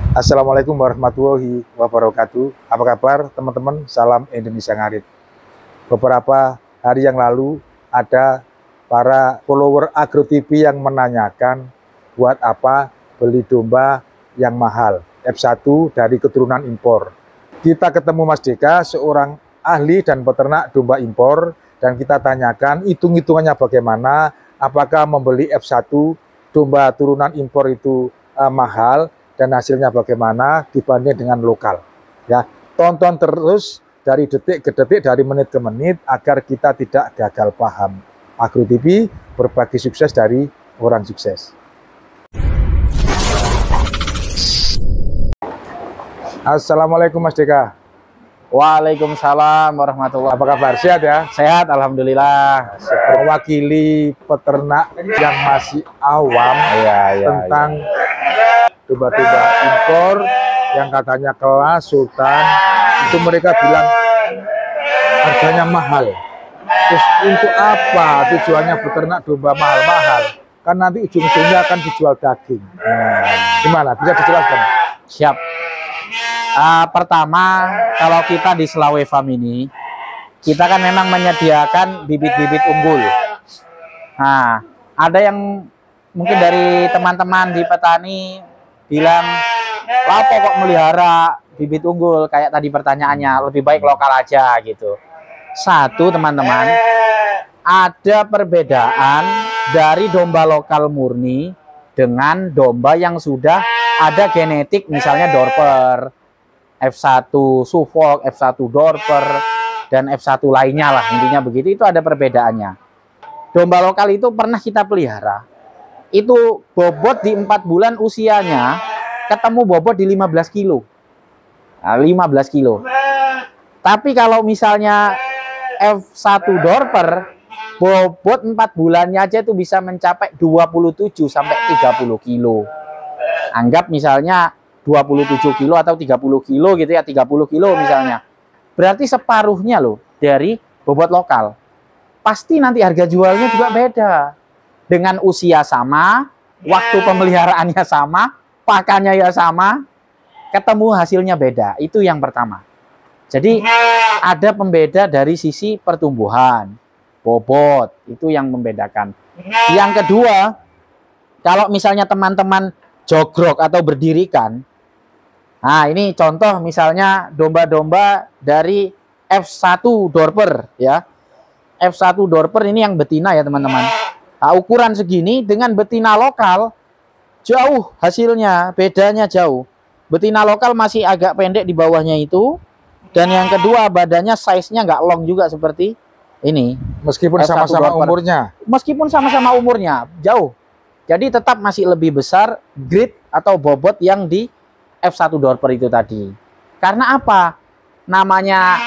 Assalamualaikum warahmatullahi wabarakatuh. Apa kabar teman-teman? Salam Indonesia Ngarit. Beberapa hari yang lalu ada para follower Agro TV yang menanyakan buat apa beli domba yang mahal F1 dari keturunan impor. Kita ketemu Mas Deka, seorang ahli dan peternak domba impor, dan kita tanyakan hitung-hitungannya bagaimana, apakah membeli F1 domba turunan impor itu mahal, dan hasilnya bagaimana dibanding dengan lokal. Ya, tonton terus dari detik ke detik, dari menit ke menit, agar kita tidak gagal paham. Agro TV berbagi sukses dari orang sukses. Assalamualaikum Mas Deka. Waalaikumsalam warahmatullahi Apa kabar? Sehat ya? Sehat, alhamdulillah. Mewakili peternak yang masih awam tentang domba-domba impor yang katanya kelas sultan, itu mereka bilang harganya mahal. Terus untuk apa tujuannya beternak domba mahal-mahal? Kan nanti ujung-ujungnya akan dijual daging. Gimana? Bisa dijelaskan? Siap. Pertama, kalau kita di Selawe Farm ini, kita kan memang menyediakan bibit-bibit unggul. Nah, ada yang mungkin dari teman-teman di petani bilang, "Lapo kok melihara bibit unggul?" Kayak tadi pertanyaannya, lebih baik lokal aja gitu. Satu, teman-teman, ada perbedaan dari domba lokal murni dengan domba yang sudah ada genetik, misalnya Dorper, F1 Suffolk, F1 Dorper, dan F1 lainnya lah, intinya begitu. Itu ada perbedaannya. Domba lokal itu pernah kita pelihara, itu bobot di 4 bulan usianya ketemu bobot di 15 kilo. Nah, 15 kilo. Tapi kalau misalnya F1 Dorper, bobot 4 bulannya aja itu bisa mencapai 27 sampai 30 kilo. Anggap misalnya 27 kilo atau 30 kilo gitu ya, 30 kilo misalnya. Berarti separuhnya loh dari bobot lokal. Pasti nanti harga jualnya juga beda. Dengan usia sama, waktu pemeliharaannya sama, pakannya ya sama, ketemu hasilnya beda. Itu yang pertama. Jadi ada pembeda dari sisi pertumbuhan, bobot, itu yang membedakan. Yang kedua, kalau misalnya teman-teman jogrok atau berdirikan, nah ini contoh misalnya domba-domba dari F1 Dorper ya. F1 Dorper ini yang betina ya teman-teman. Nah, ukuran segini dengan betina lokal jauh hasilnya, bedanya jauh. Betina lokal masih agak pendek di bawahnya itu, dan yang kedua badannya size-nya nggak long juga seperti ini. Meskipun sama-sama umurnya. Meskipun sama-sama umurnya jauh. Jadi tetap masih lebih besar grade atau bobot yang di F1 Dorper itu tadi. Karena apa? Namanya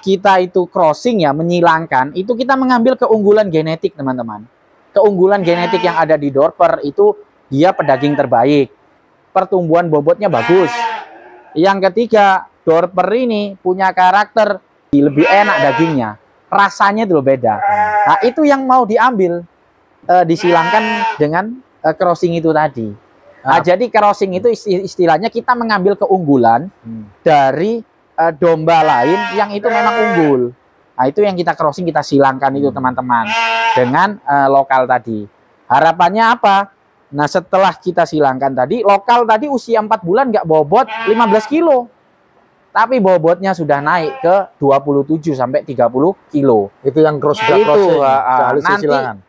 kita itu crossing ya, menyilangkan, itu kita mengambil keunggulan genetik teman-teman. Keunggulan genetik yang ada di Dorper itu dia pedaging terbaik, pertumbuhan bobotnya bagus. Yang ketiga, Dorper ini punya karakter lebih enak dagingnya, rasanya itu beda. Nah itu yang mau diambil, disilangkan dengan crossing itu tadi. Nah, jadi crossing itu istilahnya kita mengambil keunggulan dari domba lain yang itu memang unggul. Nah, itu yang kita crossing, kita silangkan itu teman-teman dengan lokal tadi. Harapannya apa? Nah, setelah kita silangkan tadi, lokal tadi usia 4 bulan nggak bobot 15 kilo. Tapi bobotnya sudah naik ke 27 sampai 30 kilo. Itu yang crossing. Nanti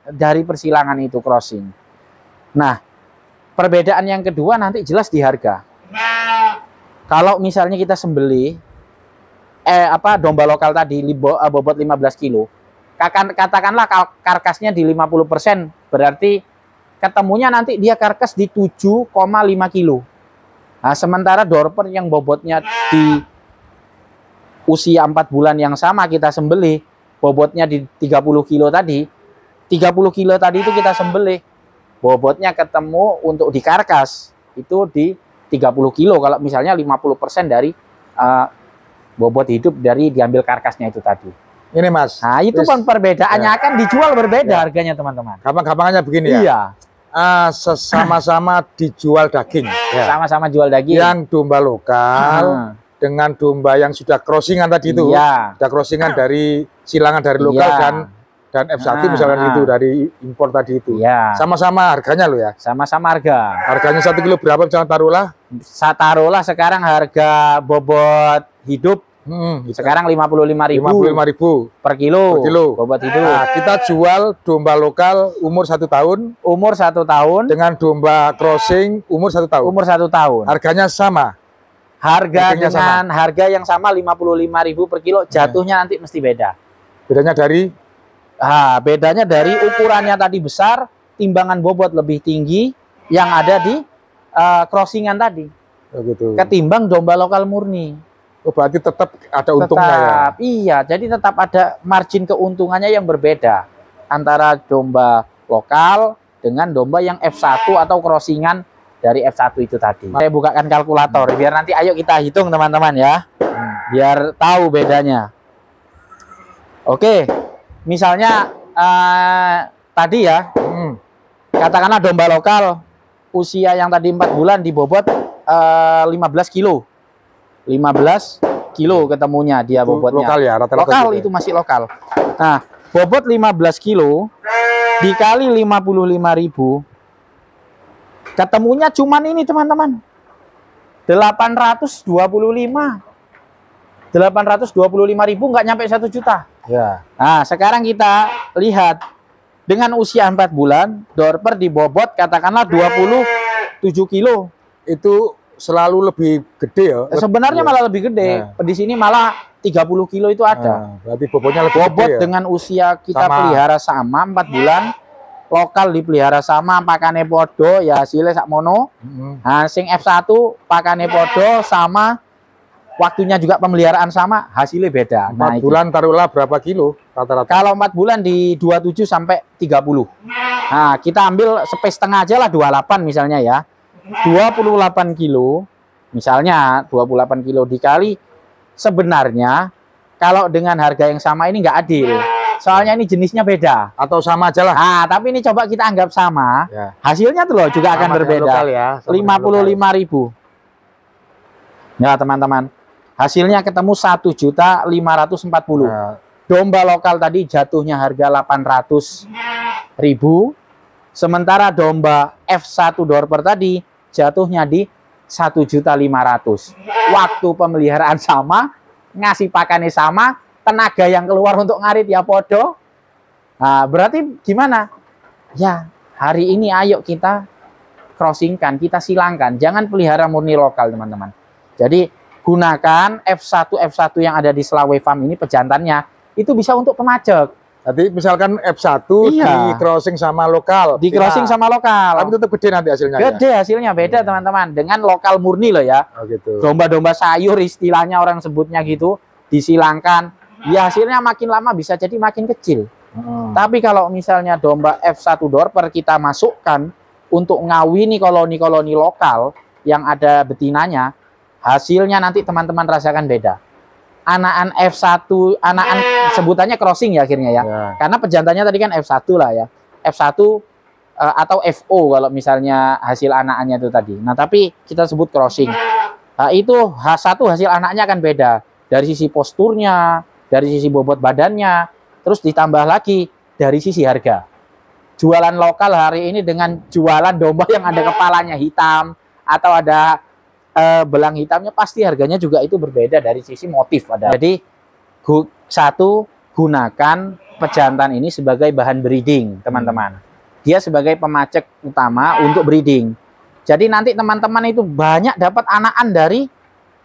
dari persilangan itu crossing. Nah, perbedaan yang kedua nanti jelas di harga. Kalau misalnya kita sembelih domba lokal tadi bobot 15 kilo. Katakanlah karkasnya di 50%, berarti ketemunya nanti dia karkas di 7,5 kilo. Nah, sementara Dorper yang bobotnya di usia 4 bulan yang sama kita sembelih, bobotnya di 30 kilo tadi. 30 kilo tadi itu kita sembelih, bobotnya ketemu untuk di karkas itu di 30 kilo kalau misalnya 50% dari bobot hidup dari diambil karkasnya itu tadi. Ini Mas. Nah itu kan perbedaannya akan dijual berbeda harganya teman-teman. Gampang-gampangannya begini ya. Iya. Sama-sama dijual daging. Sama-sama jual daging. Yang domba lokal dengan domba yang sudah crossingan tadi itu. Sudah crossingan dari silangan dari lokal dan F1 misalkan itu dari impor tadi itu. Sama-sama harganya loh ya. Sama-sama harga. Harganya 1 kilo berapa misalnya taruhlah? Taruhlah sekarang harga bobot hidup sekarang 55.000 per kilo. Bobot hidup. Nah, kita jual domba lokal umur 1 tahun. Umur 1 tahun. Dengan domba crossing umur 1 tahun. Umur 1 tahun. Harganya sama. Harga dengan harga yang sama 55.000 per kilo, jatuhnya nanti mesti beda. Bedanya dari? Bedanya dari ukurannya tadi besar, timbangan bobot lebih tinggi yang ada di crossingan tadi. Gitu. Ketimbang domba lokal murni. Oh, berarti tetap ada untungnya ya? Iya, jadi tetap ada margin keuntungannya yang berbeda antara domba lokal dengan domba yang F1 atau crossingan dari F1 itu tadi. Saya bukakan kalkulator biar nanti ayo kita hitung teman-teman ya. Biar tahu bedanya. Oke, misalnya tadi ya, katakanlah domba lokal usia yang tadi 4 bulan dibobot 15 kilo. 15 kilo ketemunya dia bobotnya. Lokal ya, rata-rata lokal itu masih lokal. Nah, bobot 15 kilo dikali 55.000 ketemunya cuman ini teman-teman. 825.000 nggak nyampe 1 juta. Ya. Nah, sekarang kita lihat dengan usia 4 bulan, dorper dibobot katakanlah 27 kilo. Itu selalu lebih gede ya? Sebenarnya malah lebih gede. Di sini malah 30 kilo itu ada. Berarti bobotnya lebih bobot gede ya? Dengan usia kita pelihara sama 4 bulan, lokal dipelihara sama, pakane podo ya hasilnya sakmono. Nah, sing F1 pakane podo sama, waktunya juga pemeliharaan sama, hasilnya beda. 4 bulan taruhlah berapa kilo rata-rata? Kalau 4 bulan di 27 sampai 30. Nah, kita ambil space setengah aja lah, 28 misalnya ya. 28 kilo, misalnya 28 kilo dikali, sebenarnya kalau dengan harga yang sama ini nggak adil. Soalnya ini jenisnya beda. Atau sama aja lah. Nah, tapi ini coba kita anggap sama. Hasilnya tuh loh juga akan berbeda. 55.000. Ya teman-teman. Hasilnya ketemu 1.540.000. Domba lokal tadi jatuhnya harga 800.000. Sementara domba F1 dorper tadi jatuhnya di 1.500.000. Waktu pemeliharaan sama, ngasih pakannya sama, tenaga yang keluar untuk ngarit ya podo. Nah, berarti gimana? Ya, hari ini ayo kita crossingkan, kita silangkan. Jangan pelihara murni lokal, teman-teman. Jadi, gunakan F1 yang ada di Selawai Farm ini, pejantannya, itu bisa untuk pemajak. Jadi misalkan F1 di crossing sama lokal. Di crossing sama lokal. Tapi tetap gede nanti hasilnya. Gede hasilnya, beda teman-teman. Dengan lokal murni loh ya. Gitu. Domba-domba sayur istilahnya orang sebutnya gitu. Disilangkan. Ya hasilnya makin lama bisa jadi makin kecil. Tapi kalau misalnya domba F1 dorper kita masukkan untuk ngawini koloni-koloni lokal yang ada betinanya. Hasilnya nanti teman-teman rasakan beda. Anakan F1, anakan sebutannya crossing ya akhirnya ya. Karena pejantannya tadi kan F1 lah ya. F1 atau FO kalau misalnya hasil anakannya itu tadi. Nah, tapi kita sebut crossing. Nah, itu H1 hasil anaknya akan beda. Dari sisi posturnya, dari sisi bobot badannya, terus ditambah lagi dari sisi harga. Jualan lokal hari ini dengan jualan domba yang ada kepalanya hitam atau ada belang hitamnya, pasti harganya juga itu berbeda dari sisi motif ada. Jadi gunakan pejantan ini sebagai bahan breeding, teman-teman. Dia sebagai pemacek utama untuk breeding. Jadi nanti teman-teman itu banyak dapat anakan dari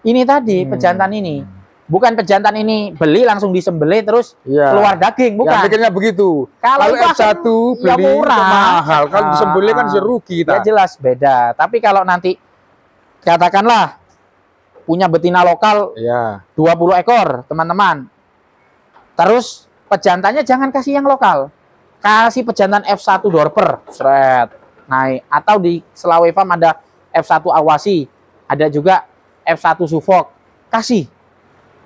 ini tadi, pejantan ini. Bukan pejantan ini beli langsung disembelih terus keluar daging, bukan. Ya, pikirnya begitu. Kalau F1 beli murah, mahal. Kalau disembelih kan rugi kita. Ya jelas beda. Tapi kalau nanti katakanlah punya betina lokal 20 ekor, teman-teman. Terus pejantannya jangan kasih yang lokal. Kasih pejantan F1 dorper, seret, naik. Atau di Selawai Farm ada F1 awasi, ada juga F1 sufok. Kasih.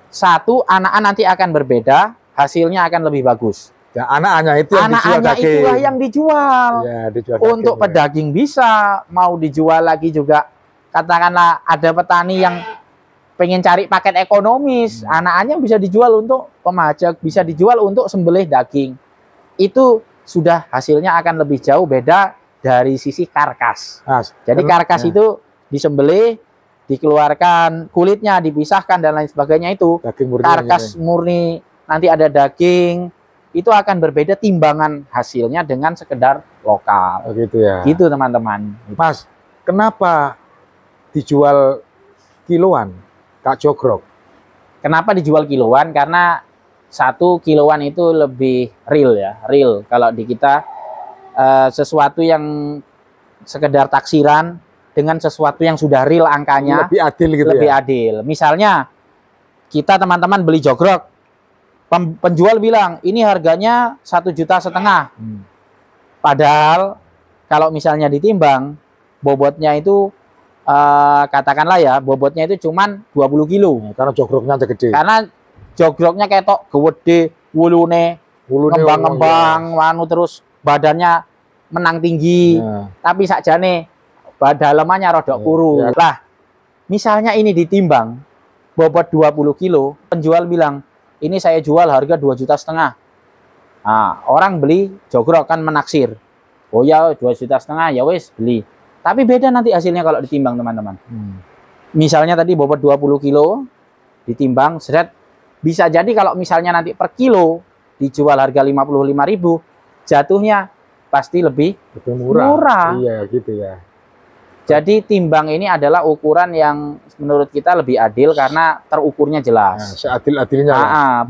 Satu anakan nanti akan berbeda, hasilnya akan lebih bagus. Ya, anak-anaknya itu yang dijual Anak-anaknya daging. itulah yang dijual. Ya, dijual Untuk daging, ya. pedaging bisa, mau dijual lagi juga. Katakanlah ada petani yang pengen cari paket ekonomis, anak-anaknya bisa dijual untuk pemajak, bisa dijual untuk sembelih daging. Itu sudah hasilnya akan lebih jauh beda dari sisi karkas. Nah, Jadi karkas itu disembelih, dikeluarkan kulitnya, dipisahkan dan lain sebagainya itu. daging murni Karkas murni, nanti ada daging, itu akan berbeda timbangan hasilnya dengan sekedar lokal. Oh, gitu ya. Gitu teman-teman. Mas, kenapa dijual kiloan, Kak Jogrok? Kenapa dijual kiloan? Karena 1 kiloan itu lebih real ya, real. Kalau di kita sesuatu yang sekedar taksiran dengan sesuatu yang sudah real angkanya Lebih adil gitu lebih ya? adil. Misalnya kita teman-teman beli jogrok, penjual bilang ini harganya 1,5 juta. Padahal kalau misalnya ditimbang bobotnya itu katakanlah ya bobotnya itu cuman 20 kilo. Karena jogroknya aja gede. Karena jogroknya ketok gede, wulune ngembang-ngembang, wanu terus badannya menang tinggi. Ya. Tapi sakjane dalemannya rodok kuru. Ya. Lah, misalnya ini ditimbang bobot 20 kilo, penjual bilang, "Ini saya jual harga 2,5 juta." Nah, orang beli jogrok kan menaksir. Oh ya, 2,5 juta ya wes beli. Tapi beda nanti hasilnya kalau ditimbang, teman-teman. Misalnya tadi bobot 20 kilo ditimbang, seret, bisa jadi kalau misalnya nanti per kilo dijual harga 55.000, jatuhnya pasti lebih murah. Iya, gitu ya. Jadi timbang ini adalah ukuran yang menurut kita lebih adil karena terukurnya jelas. Nah, seadil-adilnya.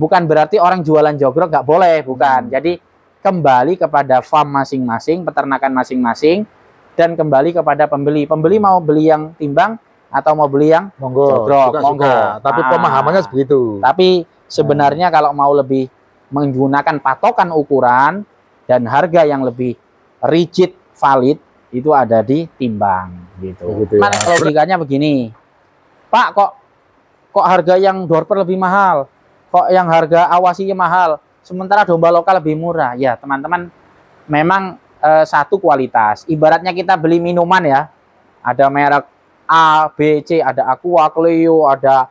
Bukan berarti orang jualan jogrok nggak boleh, bukan. Jadi kembali kepada farm masing-masing, peternakan masing-masing, dan kembali kepada pembeli. Pembeli mau beli yang timbang atau mau beli yang jogrok, monggo. Tapi pemahamannya begitu. Tapi sebenarnya kalau mau lebih menggunakan patokan ukuran dan harga yang lebih rigid, valid, itu ada di timbang gitu. Ya. Logikanya begini, Pak, kok harga yang dorper lebih mahal, kok yang harga awasinya mahal, sementara domba lokal lebih murah. Ya teman-teman, memang satu kualitas. Ibaratnya kita beli minuman ya, ada merek A, B, C, ada Aqua, Cleo, ada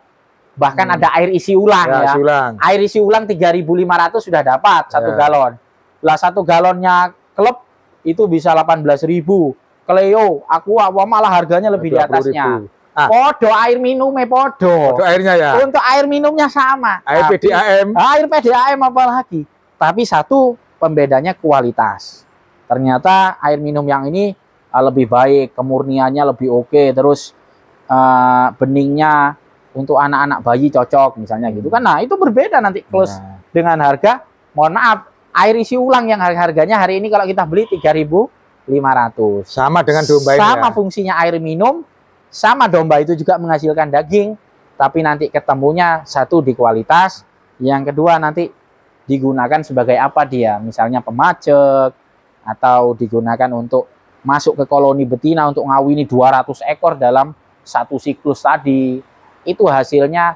bahkan ada air isi ulang ya. Air isi ulang 3.500 sudah dapat 1 galon. Lah 1 galonnya klub itu bisa 18.000. Cleo, Aqua, malah harganya lebih di atasnya. Podo air minumnya podo. Airnya ya. Untuk air minumnya sama. Air PDAM. Air PDAM apalagi. Tapi satu pembedanya kualitas. Ternyata air minum yang ini lebih baik, kemurniannya lebih oke, terus beningnya untuk anak-anak bayi cocok misalnya gitu kan. Nah, itu berbeda nanti plus dengan harga. Mohon maaf, air isi ulang yang harganya hari ini kalau kita beli 3.500. Sama dengan domba ini. Sama fungsinya air minum, sama domba itu juga menghasilkan daging, tapi nanti ketemunya satu di kualitas, yang kedua nanti digunakan sebagai apa dia, misalnya pemajek atau digunakan untuk masuk ke koloni betina untuk ngawini 200 ekor dalam satu siklus tadi. Itu hasilnya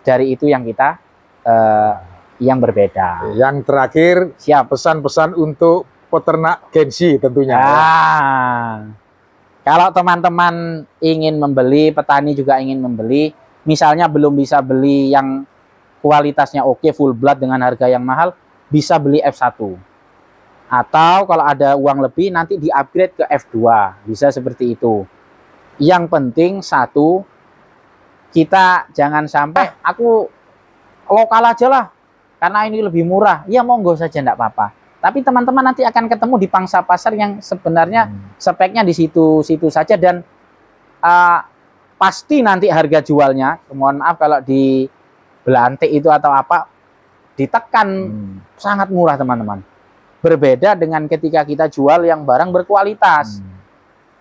dari itu yang kita yang berbeda. Yang terakhir, siap, pesan-pesan untuk peternak gengsi tentunya. Kalau teman-teman ingin membeli, petani juga ingin membeli, misalnya belum bisa beli yang kualitasnya oke, full blood dengan harga yang mahal, bisa beli F1. Atau kalau ada uang lebih nanti di-upgrade ke F2, bisa seperti itu. Yang penting satu, kita jangan sampai aku lokal aja lah, karena ini lebih murah. Ya monggo saja, enggak apa-apa. Tapi teman-teman nanti akan ketemu di pangsa pasar yang sebenarnya speknya di situ-situ saja, dan pasti nanti harga jualnya, mohon maaf kalau di belantik itu atau apa, ditekan sangat murah teman-teman. Berbeda dengan ketika kita jual yang barang berkualitas.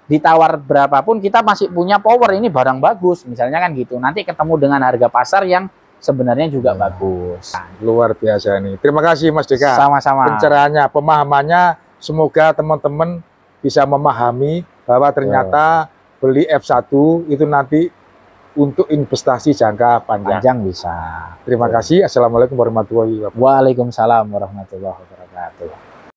Ditawar berapapun kita masih punya power, ini barang bagus, misalnya kan gitu. Nanti ketemu dengan harga pasar yang sebenarnya juga bagus. Luar biasa ini. Terima kasih Mas Deka. Sama-sama. Pencerahannya, pemahamannya, semoga teman-teman bisa memahami bahwa ternyata beli F1 itu nanti untuk investasi jangka panjang. Panjang bisa. Terima kasih. Assalamualaikum warahmatullahi wabarakatuh. Waalaikumsalam warahmatullahi wabarakatuh.